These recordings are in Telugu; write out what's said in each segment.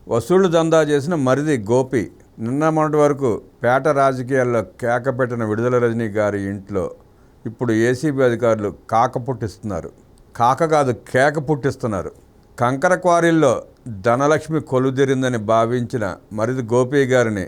వసూళ్లు దందా చేసిన మరిది గోపి నిన్న మొన్నటి వరకు పేట రాజకీయాల్లో కేకపెట్టిన విడుదల రజనీ గారి ఇంట్లో ఇప్పుడు ఏసీబీ అధికారులు కాక పుట్టిస్తున్నారు. కాక కాదు, కేక పుట్టిస్తున్నారు. కంకర క్వారీల్లో ధనలక్ష్మి కొలుదిరిందని భావించిన మరిది గోపి గారిని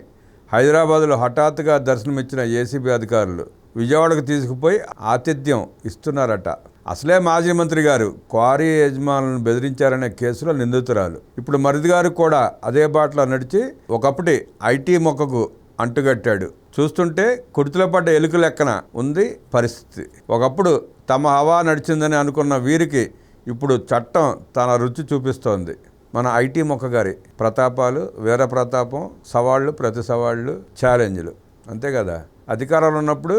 హైదరాబాద్లో హఠాత్తుగా దర్శనమిచ్చిన ఏసీబీ అధికారులు విజయవాడకు తీసుకుపోయి ఆతిథ్యం ఇస్తున్నారట. అసలే మాజీ మంత్రి గారు క్వారీ యజమానులను బెదిరించారనే కేసులో నిందితురాలు. ఇప్పుడు మరిది గారు కూడా అదే బాటలో నడిచి ఒకప్పటి ఐటీ మొక్కకు అంటుగట్టాడు. చూస్తుంటే కుర్తిలో పడ్డ ఎలుక లెక్కన ఉంది పరిస్థితి. ఒకప్పుడు తమ హవా నడిచిందని అనుకున్న వీరికి ఇప్పుడు చట్టం తన రుచి చూపిస్తోంది. మన ఐటీ మొక్క గారి ప్రతాపాలు, వీర ప్రతాపం, సవాళ్ళు, ప్రతి సవాళ్ళు, ఛాలెంజ్లు, అంతే కదా. అధికారాలు ఉన్నప్పుడు,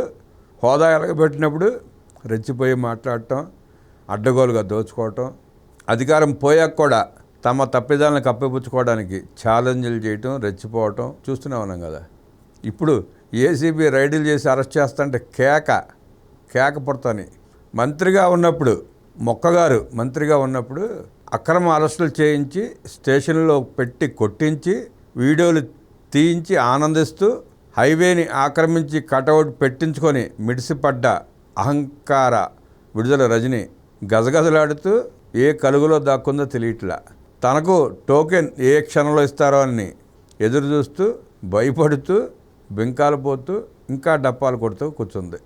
హోదా ఎలగబెట్టినప్పుడు రెచ్చిపోయి మాట్లాడటం, అడ్డగోలుగా దోచుకోవటం, అధికారం పోయాక కూడా తమ తప్పిదాలను కప్పిపుచ్చుకోవడానికి ఛాలెంజ్లు చేయటం, రెచ్చిపోవటం చూస్తూనే ఉన్నాం కదా. ఇప్పుడు ఏసీబీ రైడ్లు చేసి అరెస్ట్ చేస్తుంటే కేక పుడతాని. మంత్రిగా ఉన్నప్పుడు, మొక్కగారు మంత్రిగా ఉన్నప్పుడు అక్రమ అరెస్టులు చేయించి స్టేషన్లో పెట్టి కొట్టించి వీడియోలు తీయించి ఆనందిస్తూ హైవేని ఆక్రమించి కటౌట్ పెట్టించుకొని మిడిసిపడ్డ అహంకార విడుదల రజని గజగజలాడుతూ ఏ కలుగులో దాక్కుందో తెలియట్లా. తనకు టోకెన్ ఏ క్షణంలో ఇస్తారో అని ఎదురు చూస్తూ, భయపడుతూ, బింకాలు పోతూ, ఇంకా డప్పాలు కొడుతూ కూర్చుంది.